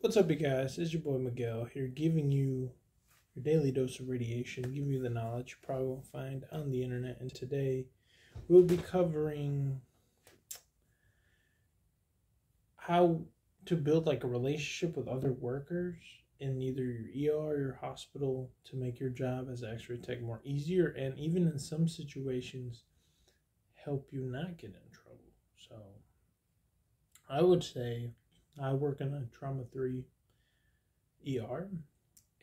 What's up, you guys? It's your boy Miguel here, giving you your daily dose of radiation, giving you the knowledge you probably won't find on the internet. And today we'll be covering how to build like a relationship with other workers in either your ER or your hospital to make your job as an X-ray tech more easier, and even in some situations help you not get in trouble. So I would say I work in a trauma 3 ER,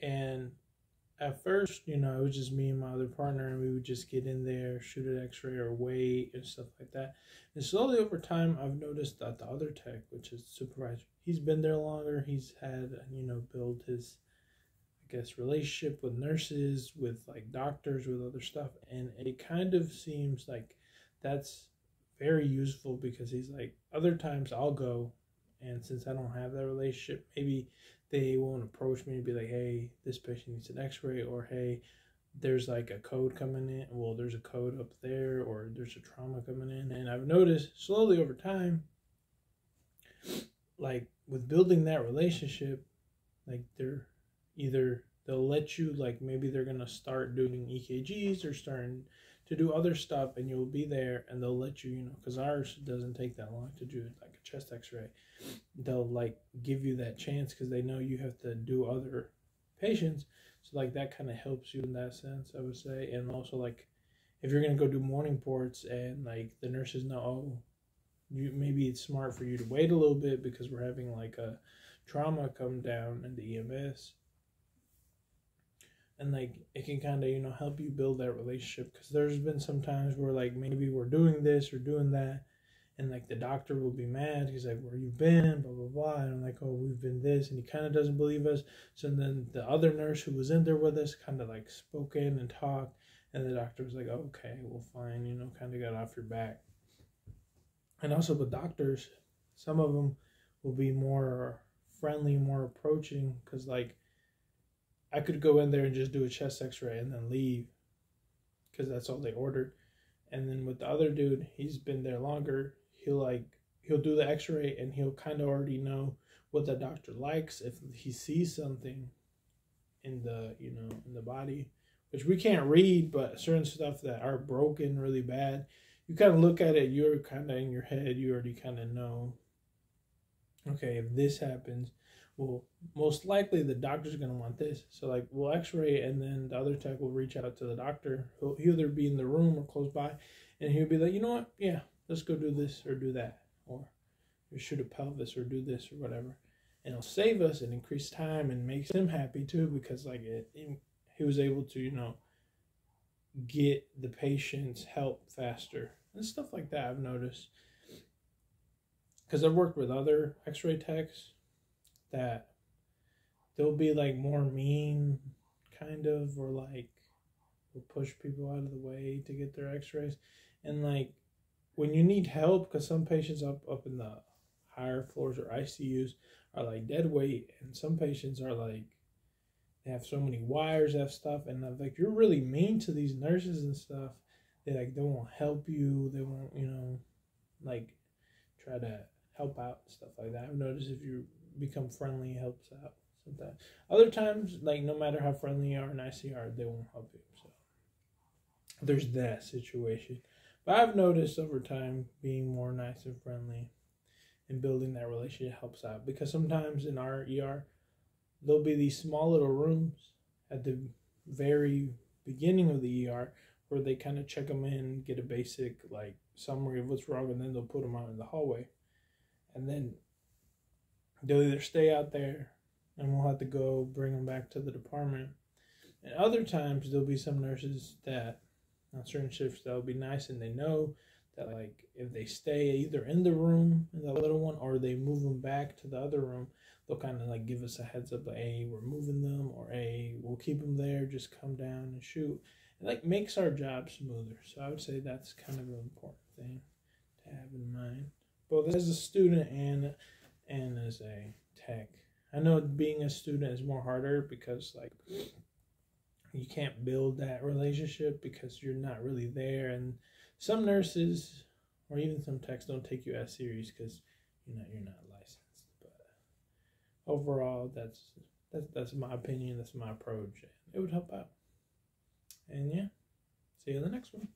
and at first, it was just me and my other partner, and we would just get in there, shoot an X-ray or wait and stuff like that. And slowly over time, I've noticed that the other tech, which is the supervisor, he's been there longer. He's had, build his, relationship with nurses, with like doctors, with other stuff. And it kind of seems like that's very useful, because he's like, other times I'll go, and since I don't have that relationship, maybe they won't approach me and be like, hey, this patient needs an X-ray, or hey, there's like a code coming in. Well, there's a code up there, or there's a trauma coming in. And I've noticed slowly over time, like with building that relationship, like they'll let you, like maybe they're going to start doing EKGs or starting to do other stuff, and you'll be there, and they'll let you, because ours doesn't take that long to do, like a chest X-ray. They'll like give you that chance because they know you have to do other patients. So like that kind of helps you in that sense, I would say. And also, like, if you're gonna go do morning ports and like the nurses know, oh, maybe it's smart for you to wait a little bit because we're having like a trauma come down in the EMS. And like it can kind of help you build that relationship, because there's been some times where like maybe we're doing this or doing that, and like the doctor will be mad. He's like, where you been, blah blah blah, and I'm like, oh, we've been this, and he kind of doesn't believe us. So then the other nurse who was in there with us kind of like spoke in and talked, and the doctor was like, oh, okay, well, fine, kind of got off your back. And also with doctors, some of them will be more friendly, more approaching, because like I could go in there and just do a chest X-ray and then leave, because that's all they ordered. And then with the other dude, he's been there longer. He'll do the X-ray, and he'll kind of already know what the doctor likes. If he sees something in the in the body, which we can't read, but certain stuff that are broken really bad, you kind of look at it. You're kind of in your head. You already kind of know. Okay, if this happens, well, most likely the doctor's going to want this. So like we'll X-ray, and then the other tech will reach out to the doctor. He'll either be in the room or close by, and he'll be like, you know what? Yeah, let's go do this or do that, or shoot a pelvis or do this or whatever. And it'll save us and increase time and makes him happy too, because like he was able to, get the patient's help faster and stuff like that. I've noticed, because I've worked with other X-ray techs that they'll be like more mean, kind of, or like will push people out of the way to get their X-rays. And like when you need help, because some patients up in the higher floors or ICUs are like dead weight, and some patients are like, they have so many wires, have stuff, and like you're really mean to these nurses and stuff. They won't help you. They won't, like try to help out and stuff like that. I've noticed if you become friendly, it helps out sometimes. Other times, like no matter how friendly you are and nice you are, they won't help you. So there's that situation. But I've noticed over time being more nice and friendly and building that relationship helps out, because sometimes in our ER there'll be these small little rooms at the very beginning of the ER where they kind of check them in, get a basic like summary of what's wrong, and then they'll put them out in the hallway. And then they'll either stay out there, and we'll have to go bring them back to the department. And other times there'll be some nurses that on certain shifts that'll be nice, and they know that like if they stay either in the room in the little one, or they move them back to the other room, they'll kind of like give us a heads up, like, hey, we're moving them, or hey, we'll keep them there, just come down and shoot. It like makes our job smoother. So I would say that's kind of an important thing to have in mind, both as a student and as a tech. I know being a student is more harder, because like you can't build that relationship because you're not really there, and some nurses or even some techs don't take you as serious because you're not licensed. overall, that's my opinion. That's my approach. It would help out. And yeah, see you in the next one.